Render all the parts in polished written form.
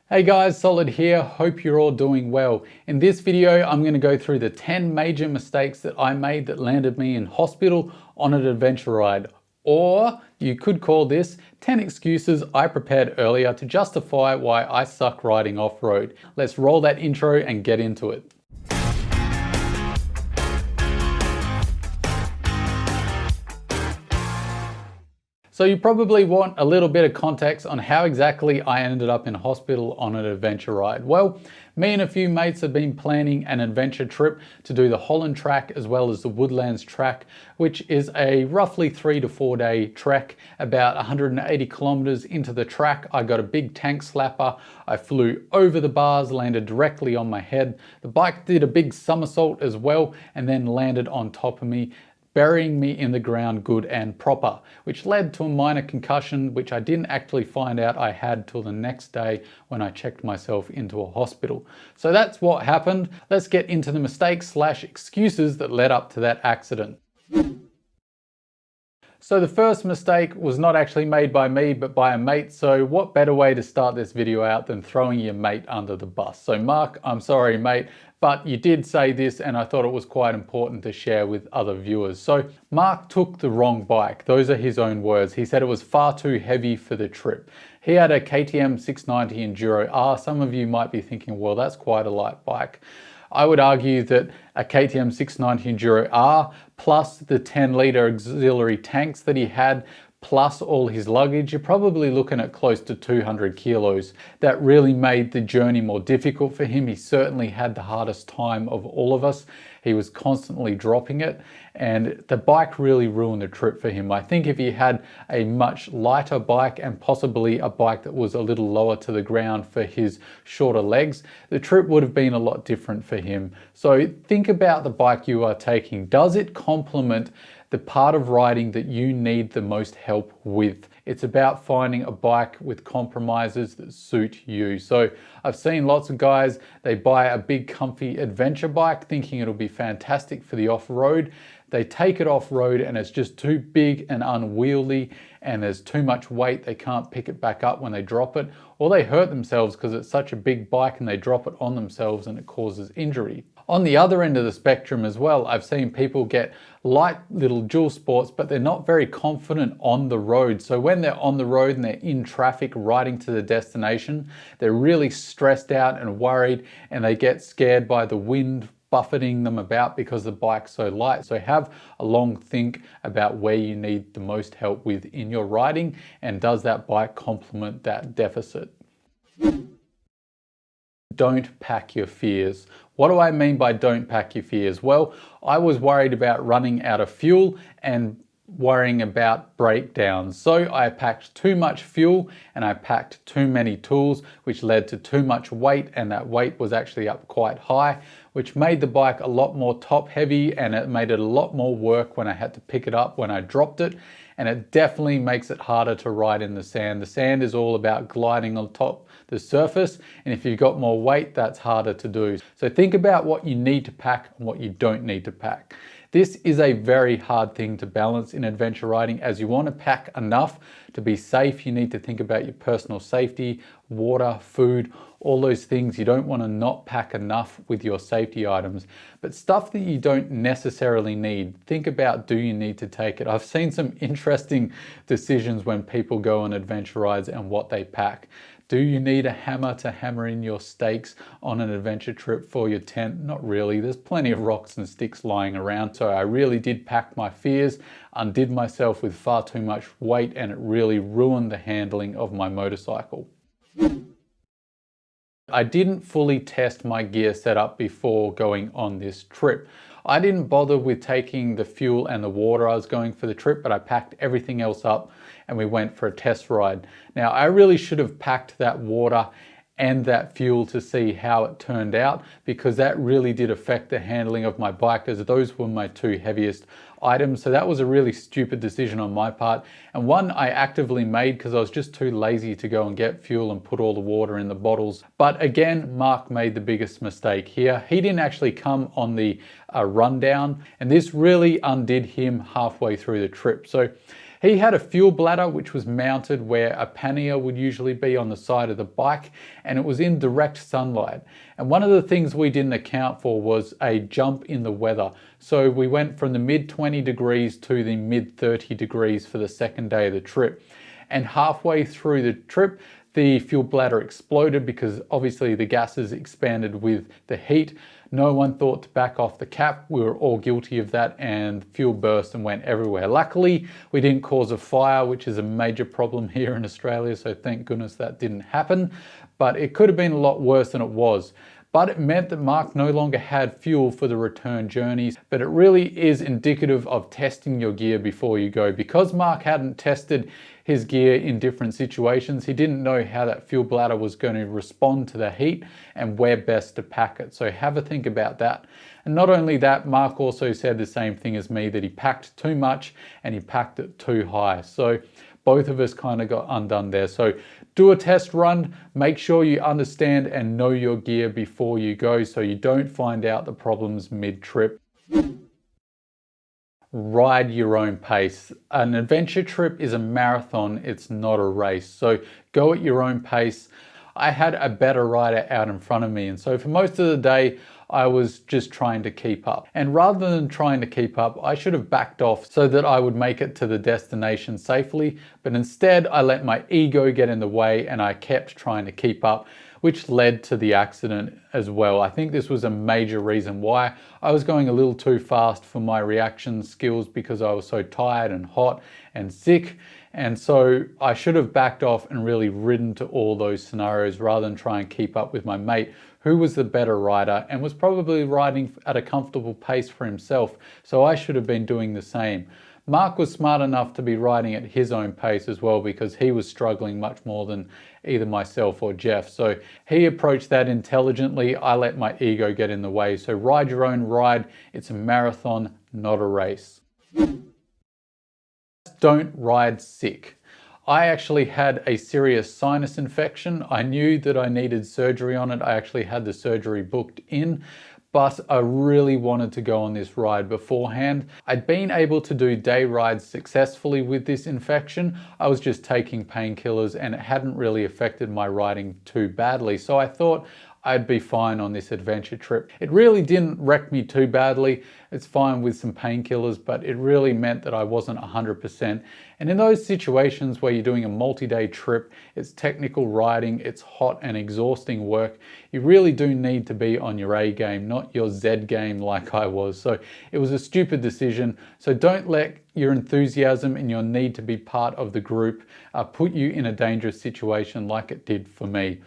Hey guys, Solid here. Hope you're all doing well. In this video, I'm going to go through the 10 major mistakes that I made that landed me in hospital on an adventure ride. Or you could call this 10 excuses I prepared earlier to justify why I suck riding off-road. Let's roll that intro and get into it. So you probably want a little bit of context on how exactly I ended up in hospital on an adventure ride. Well, me and a few mates have been planning an adventure trip to do the Holland track as well as the Woodlands track, which is a roughly 3 to 4 day trek. About 180 kilometers into the track, I got a big tank slapper. I flew over the bars, landed directly on my head. The bike did a big somersault as well and then landed on top of me, burying me in the ground good and proper, which led to a minor concussion, which I didn't actually find out I had till the next day when I checked myself into a hospital. So that's what happened. Let's get into the mistakes / excuses that led up to that accident. So the first mistake was not actually made by me, but by a mate. So what better way to start this video out than throwing your mate under the bus? So Mark, I'm sorry mate, but you did say this and I thought it was quite important to share with other viewers. So Mark took the wrong bike. Those are his own words. He said it was far too heavy for the trip. He had a KTM 690 Enduro R. Some of you might be thinking, well, that's quite a light bike. I would argue that a KTM 690 Enduro R plus the 10-litre auxiliary tanks that he had plus all his luggage, you're probably looking at close to 200 kilos. That really made the journey more difficult for him. He certainly had the hardest time of all of us. He was constantly dropping it and the bike really ruined the trip for him. I think if he had a much lighter bike and possibly a bike that was a little lower to the ground for his shorter legs, the trip would have been a lot different for him. So think about the bike you are taking. Does it complement the part of riding that you need the most help with? It's about finding a bike with compromises that suit you. So I've seen lots of guys, they buy a big comfy adventure bike thinking it'll be fantastic for the off-road. They take it off-road and it's just too big and unwieldy and there's too much weight. They can't pick it back up when they drop it, or they hurt themselves because it's such a big bike and they drop it on themselves and it causes injury. On the other end of the spectrum as well, I've seen people get light little dual sports, but they're not very confident on the road. So when they're on the road and they're in traffic riding to the destination, they're really stressed out and worried and they get scared by the wind buffeting them about because the bike's so light. So have a long think about where you need the most help with in your riding and does that bike complement that deficit. Don't pack your fears. What do I mean by don't pack your fears? Well, I was worried about running out of fuel and worrying about breakdowns. So I packed too much fuel and I packed too many tools, which led to too much weight, and that weight was actually up quite high, which made the bike a lot more top heavy and it made it a lot more work when I had to pick it up when I dropped it. And it definitely makes it harder to ride in the sand. The sand is all about gliding on top the surface, and if you've got more weight, that's harder to do. So think about what you need to pack and what you don't need to pack. This is a very hard thing to balance in adventure riding. As you want to pack enough to be safe, you need to think about your personal safety, water, food, all those things. You don't want to not pack enough with your safety items, but stuff that you don't necessarily need. Think about, do you need to take it? I've seen some interesting decisions when people go on adventure rides and what they pack. Do you need a hammer to hammer in your stakes on an adventure trip for your tent? Not really. There's plenty of rocks and sticks lying around. So I really did pack my fears, undid myself with far too much weight, and it really ruined the handling of my motorcycle. I didn't fully test my gear setup before going on this trip. I didn't bother with taking the fuel and the water I was going for the trip, but I packed everything else up and we went for a test ride. Now, I really should have packed that water and that fuel to see how it turned out, because that really did affect the handling of my bike, as those were my two heaviest items. So that was a really stupid decision on my part, and one I actively made because I was just too lazy to go and get fuel and put all the water in the bottles. But again, Mark made the biggest mistake here. He didn't actually come on the rundown, and this really undid him halfway through the trip. So He had a fuel bladder which was mounted where a pannier would usually be on the side of the bike, and it was in direct sunlight. And one of the things we didn't account for was a jump in the weather. So we went from the mid 20 degrees to the mid 30 degrees for the second day of the trip. And halfway through the trip, the fuel bladder exploded because obviously the gases expanded with the heat. No one thought to back off the cap. We were all guilty of that, and fuel burst and went everywhere. Luckily, we didn't cause a fire, which is a major problem here in Australia, so thank goodness that didn't happen. But it could have been a lot worse than it was. But it meant that Mark no longer had fuel for the return journeys. But it really is indicative of testing your gear before you go. Because Mark hadn't tested his gear in different situations, he didn't know how that fuel bladder was going to respond to the heat and where best to pack it. So have a think about that. And not only that, Mark also said the same thing as me, that he packed too much and he packed it too high. So both of us kind of got undone there. So do a test run, make sure you understand and know your gear before you go so you don't find out the problems mid-trip. Ride your own pace. An adventure trip is a marathon, it's not a race. So go at your own pace. I had a better rider out in front of me, and so for most of the day, I was just trying to keep up. And rather than trying to keep up, I should have backed off so that I would make it to the destination safely. But instead, I let my ego get in the way and I kept trying to keep up, which led to the accident as well. I think this was a major reason why. I was going a little too fast for my reaction skills because I was so tired and hot and sick. And so I should have backed off and really ridden to all those scenarios rather than try and keep up with my mate, who was the better rider and was probably riding at a comfortable pace for himself. So I should have been doing the same. Mark was smart enough to be riding at his own pace as well because he was struggling much more than either myself or Jeff. So he approached that intelligently. I let my ego get in the way. So ride your own ride. It's a marathon, not a race. Don't ride sick. I actually had a serious sinus infection. I knew that I needed surgery on it. I actually had the surgery booked in, but I really wanted to go on this ride beforehand. I'd been able to do day rides successfully with this infection. I was just taking painkillers and it hadn't really affected my riding too badly. So I thought I'd be fine on this adventure trip. It really didn't wreck me too badly. It's fine with some painkillers, but it really meant that I wasn't 100%. And in those situations where you're doing a multi-day trip, it's technical riding, it's hot and exhausting work, you really do need to be on your A game, not your Z game like I was. So it was a stupid decision. So don't let your enthusiasm and your need to be part of the group put you in a dangerous situation like it did for me.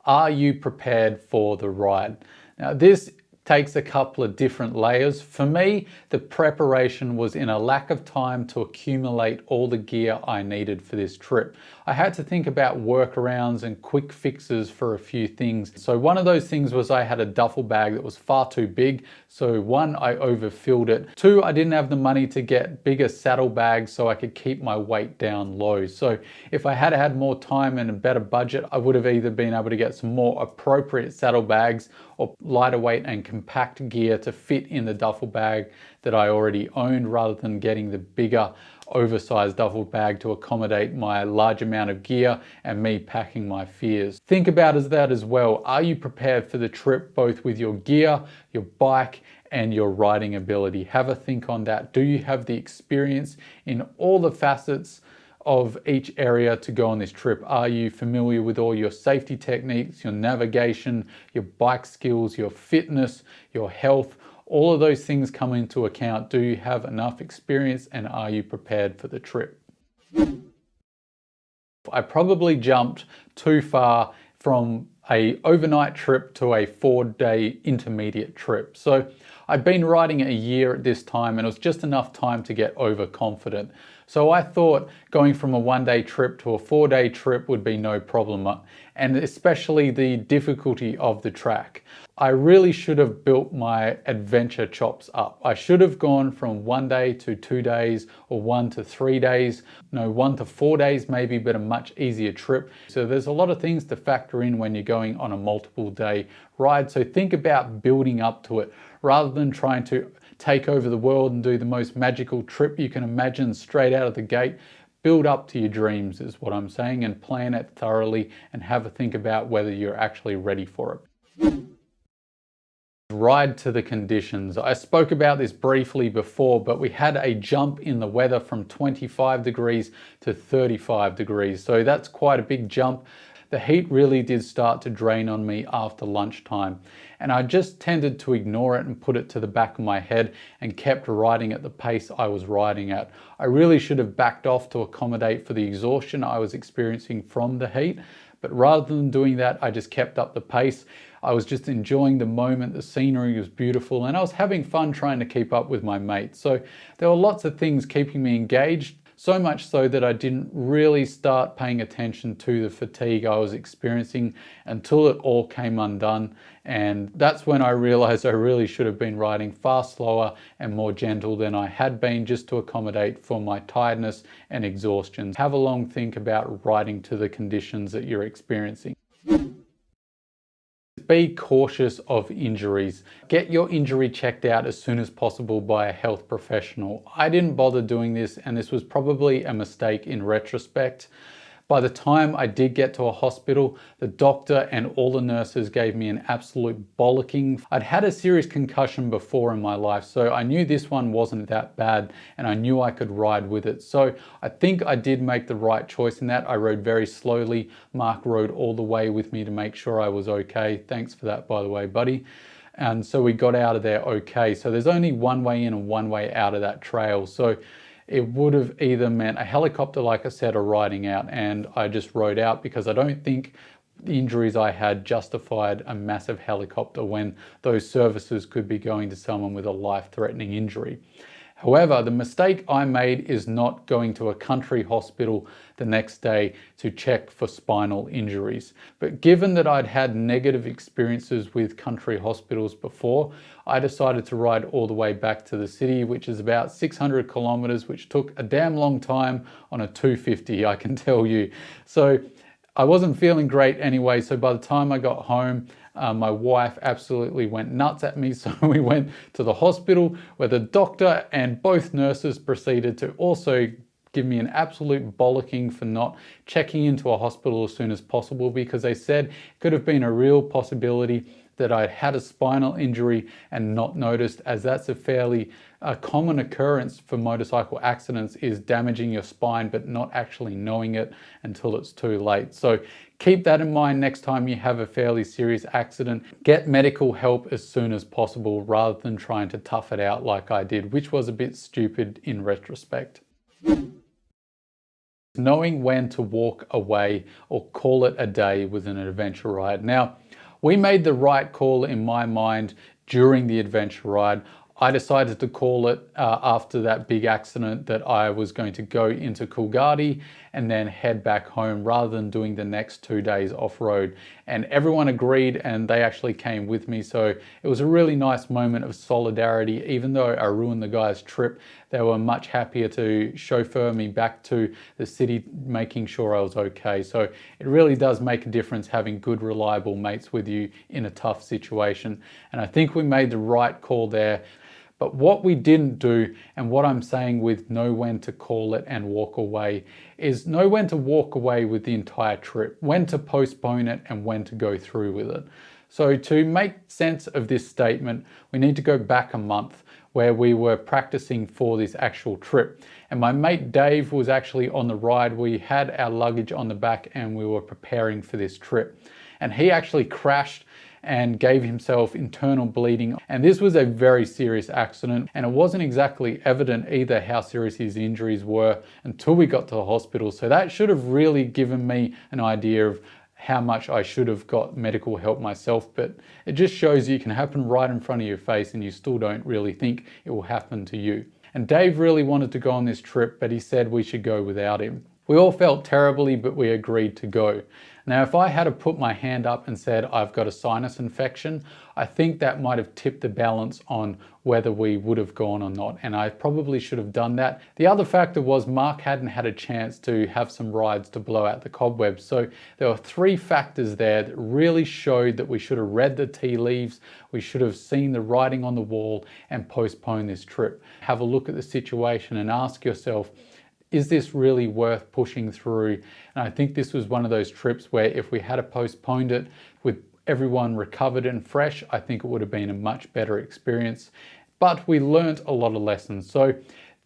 Are you prepared for the ride? Now this takes a couple of different layers. For me, the preparation was in a lack of time to accumulate all the gear I needed for this trip. I had to think about workarounds and quick fixes for a few things. So one of those things was I had a duffel bag that was far too big. So one, I overfilled it. Two, I didn't have the money to get bigger saddlebags so I could keep my weight down low. So if I had had more time and a better budget, I would have either been able to get some more appropriate saddlebags or lighter weight and compact gear to fit in the duffel bag that I already owned, rather than getting the bigger oversized duffel bag to accommodate my large amount of gear and me packing my fears. Think about that as well. Are you prepared for the trip, both with your gear, your bike, and your riding ability? Have a think on that. Do you have the experience in all the facets of each area to go on this trip? Are you familiar with all your safety techniques, your navigation, your bike skills, your fitness, your health? All of those things come into account. Do you have enough experience and are you prepared for the trip? I probably jumped too far from an overnight trip to a 4-day intermediate trip. So I'd been riding a year at this time and it was just enough time to get overconfident. So I thought going from a 1-day trip to a 4-day trip would be no problem, and especially the difficulty of the track. I really should have built my adventure chops up. I should have gone from 1 day to 2 days, or 1 to 3 days, no, 1 to 4 days maybe, but a much easier trip. So there's a lot of things to factor in when you're going on a multiple day ride. So think about building up to it rather than trying to take over the world and do the most magical trip you can imagine straight out of the gate. Build up to your dreams is what I'm saying, and plan it thoroughly and have a think about whether you're actually ready for it. Ride to the conditions. I spoke about this briefly before, but we had a jump in the weather from 25 degrees to 35 degrees. So that's quite a big jump. The heat really did start to drain on me after lunchtime, and I just tended to ignore it and put it to the back of my head and kept riding at the pace I was riding at. I really should have backed off to accommodate for the exhaustion I was experiencing from the heat, but rather than doing that, I just kept up the pace. I was just enjoying the moment, the scenery was beautiful, and I was having fun trying to keep up with my mates. So there were lots of things keeping me engaged, so much so that I didn't really start paying attention to the fatigue I was experiencing until it all came undone. And that's when I realized I really should have been riding far slower and more gentle than I had been, just to accommodate for my tiredness and exhaustion. Have a long think about riding to the conditions that you're experiencing. Be cautious of injuries. Get your injury checked out as soon as possible by a health professional. I didn't bother doing this, and this was probably a mistake in retrospect. By the time I did get to a hospital, the doctor and all the nurses gave me an absolute bollocking. I'd had a serious concussion before in my life, so I knew this one wasn't that bad, and I knew I could ride with it. So I think I did make the right choice in that. I rode very slowly. Mark rode all the way with me to make sure I was okay. Thanks for that, by the way, buddy. And so we got out of there okay. So there's only one way in and one way out of that trail. So it would have either meant a helicopter, like I said, or riding out, and I just rode out because I don't think the injuries I had justified a massive helicopter when those services could be going to someone with a life-threatening injury. However, the mistake I made is not going to a country hospital the next day to check for spinal injuries. But given that I'd had negative experiences with country hospitals before, I decided to ride all the way back to the city, which is about 600 kilometers, which took a damn long time on a 250, I can tell you. So I wasn't feeling great anyway, so by the time I got home, my wife absolutely went nuts at me, so we went to the hospital where the doctor and both nurses proceeded to also give me an absolute bollocking for not checking into a hospital as soon as possible, because they said it could have been a real possibility that I'd had a spinal injury and not noticed, as that's a fairly common occurrence for motorcycle accidents, is damaging your spine but not actually knowing it until it's too late. So keep that in mind next time you have a fairly serious accident. Get medical help as soon as possible rather than trying to tough it out like I did, which was a bit stupid in retrospect. Knowing when to walk away or call it a day with an adventure ride. Now, we made the right call in my mind during the adventure ride. I decided to call it after that big accident that I was going to go into Coolgardie and then head back home rather than doing the next 2 days off-road. And everyone agreed, and they actually came with me. So it was a really nice moment of solidarity. Even though I ruined the guy's trip, they were much happier to chauffeur me back to the city, making sure I was okay. So it really does make a difference having good, reliable mates with you in a tough situation. And I think we made the right call there. But what we didn't do, and what I'm saying with know when to call it and walk away, is know when to walk away with the entire trip, when to postpone it and when to go through with it. So to make sense of this statement, we need to go back a month where we were practicing for this actual trip. And my mate Dave was actually on the ride. We had our luggage on the back and we were preparing for this trip. And he actually crashed and gave himself internal bleeding. And this was a very serious accident, and it wasn't exactly evident either how serious his injuries were until we got to the hospital. So that should have really given me an idea of how much I should have got medical help myself. But it just shows you can happen right in front of your face and you still don't really think it will happen to you. And Dave really wanted to go on this trip, but he said we should go without him. We all felt terribly, but we agreed to go. Now, if I had to put my hand up and said I've got a sinus infection, I think that might have tipped the balance on whether we would have gone or not, and I probably should have done that. The other factor was Mark hadn't had a chance to have some rides to blow out the cobwebs, so there were 3 factors there that really showed that we should have read the tea leaves, we should have seen the writing on the wall and postponed this trip. Have a look at the situation and ask yourself, is this really worth pushing through? And I think this was one of those trips where if we had postponed it with everyone recovered and fresh, I think it would have been a much better experience. But we learned a lot of lessons. So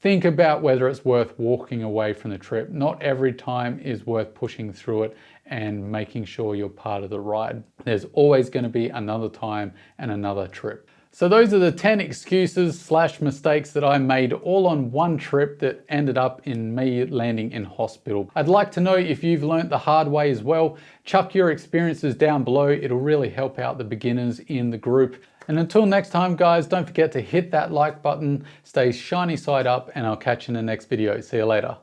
think about whether it's worth walking away from the trip. Not every time is worth pushing through it and making sure you're part of the ride. There's always going to be another time and another trip. So those are the 10 excuses / mistakes that I made all on one trip that ended up in me landing in hospital. I'd like to know if you've learnt the hard way as well. Chuck your experiences down below. It'll really help out the beginners in the group. And until next time, guys, don't forget to hit that like button, stay shiny side up, and I'll catch you in the next video. See you later.